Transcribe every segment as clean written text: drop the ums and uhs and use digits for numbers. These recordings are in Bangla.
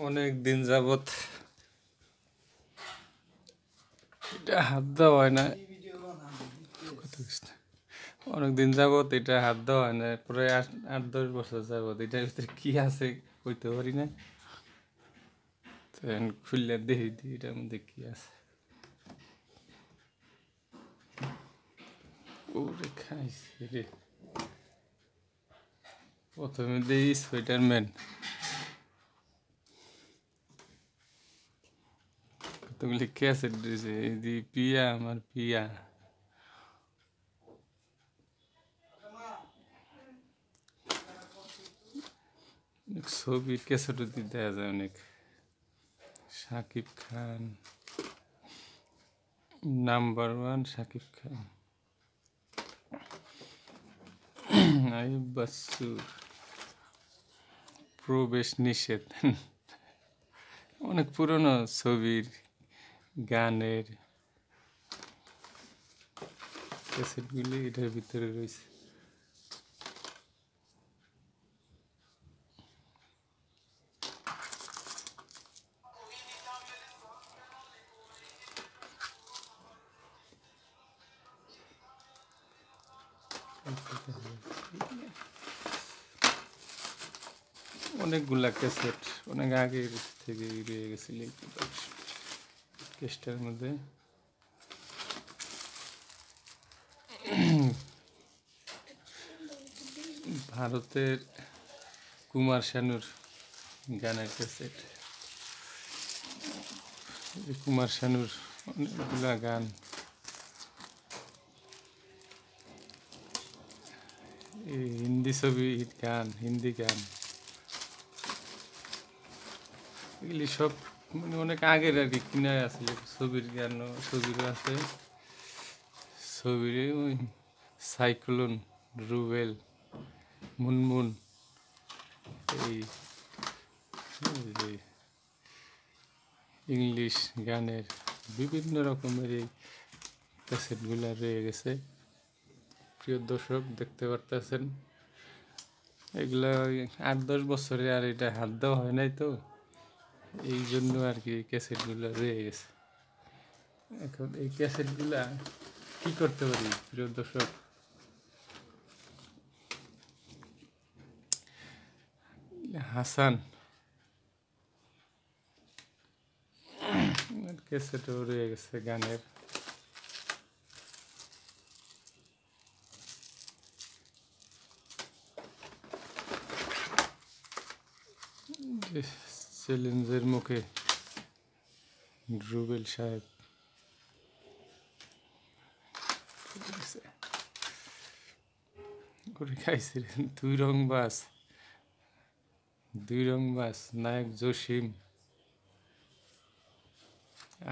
অনেক দিন যাবত এটা হাত দেওয়া হয় না। অনেক দিন যাবত এটা হাত দেওয়া হয় না, প্রায় 8-10 বছর যাবত। এটার ভিতরে কি আছে কইতে পারি না। খুললে দেখি দিই এটার মধ্যে কি আছে। ওরে খাইছে রে। প্রথমে দিই স্পাইডারম্যান, কতগুলি ক্যাসেট দিয়েছে। এই দি পিয়া, আমার পিয়া। ছবির ক্যাসেটও দেওয়া যায় অনেক। শাকিব খান, নাম্বার 1 শাকিব খান। আইয়ুব বাচ্চু, প্রবেশ নিষেধ। অনেক পুরনো ছবির গানের ক্যাসেটগুলি এটার ভিতরে রয়েছে। অনেকগুলা ক্যাসেট অনেক আগের থেকে রয়ে গেছিল কেসটার মধ্যে। ভারতের কুমার শানুর গানের ক্যাসেট। কুমার শানুর অনেকগুলা গান। হিন্দি ছবি গান, হিন্দি গান, এগুলি সব মানে অনেক আগের আর কি কিনা আছে। ছবির গানও, ছবিরও আছে। ছবির ওই সাইক্লোন, রুবেল, মুনমুন, এই ইংলিশ গানের বিভিন্ন রকমের এই ক্যাসেটগুলো রয়ে গেছে। প্রিয় দর্শক, দেখতে পারতেছেন এগুলা 8-10 বছরে আর এটা হাত দেওয়া হয় নাই, তো এই জন্য আর কি ক্যাসেটগুলো রয়ে গেছে। এখন এই ক্যাসেটগুলা কি করতে পারি প্রিয় দর্শক? হাসান ক্যাসেটও রয়ে গেছে গানের। চ্যালেঞ্জের মুখে রুবেল সাহেব করে খাইছে। দুই রং বাস, নায়ক জসিম,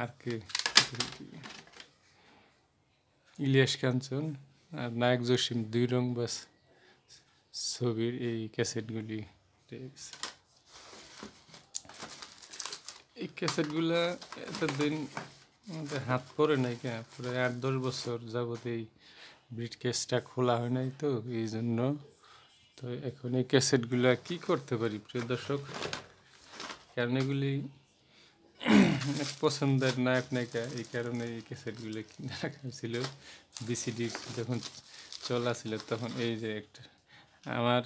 আর কে, ইলিয়াস কাঞ্চন আর নায়ক জসিম, দুই রং বাস ছবির এই ক্যাসেটগুলি। এই ক্যাসেটগুলা এতদিন আমাদের হাত পড়ে নাই কেন, প্রায় 8-10 বছর যাবত এই ব্রিটকেসটা খোলা হয় নাই, তো এই জন্য। তো এখন এই ক্যাসেটগুলা কি করতে পারি প্রিয় দর্শক? কারণ এগুলি অনেক পছন্দের নায়ক নায়িকা, এই কারণে এই ক্যাসেটগুলো কিনে রাখা ছিল। বিসিডি যখন চলা ছিল তখন। এই যে একটা আমার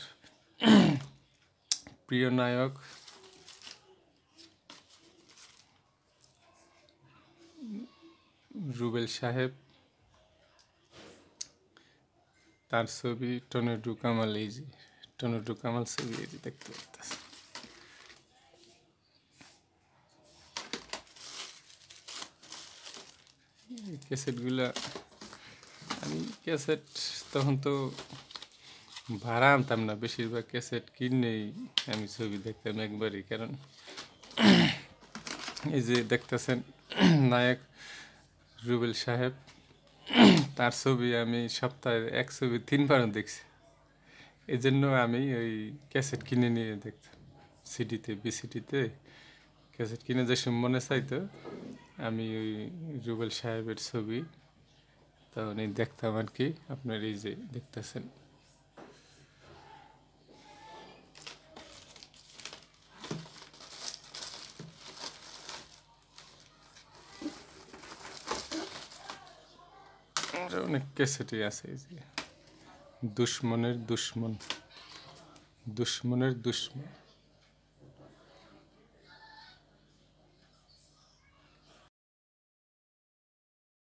প্রিয় নায়ক রুবেল সাহেব, তার ছবি টর্নেডো কামাল। এই যে টর্নেডো কামাল ছবি, এই যে দেখতে পাচ্ছেন। এই ক্যাসেটগুলা আমি ক্যাসেট তখন তো ভাড়া আনতাম না, বেশিরভাগ ক্যাসেট কিনেই আমি ছবি দেখতাম একবারই। কারণ এই যে দেখতেছেন নায়ক রুবেল সাহেব, তার ছবি আমি সপ্তাহে এক ছবি 3বারও দেখছি। এই জন্য আমি ওই ক্যাসেট কিনে নিয়ে দেখতাম। সিডিতে, বিসিডিতে ক্যাসেট কিনে যে সময় মনে চাইতো আমি ওই রুবেল সাহেবের ছবি তখন এই দেখতাম আর কি। আপনার এই যে দেখতেছেন আর অনেক ক্যাসেটই আছে, এই যে দুশ্মনের দুশ্মন, দুশ্মনের দুশ্মন।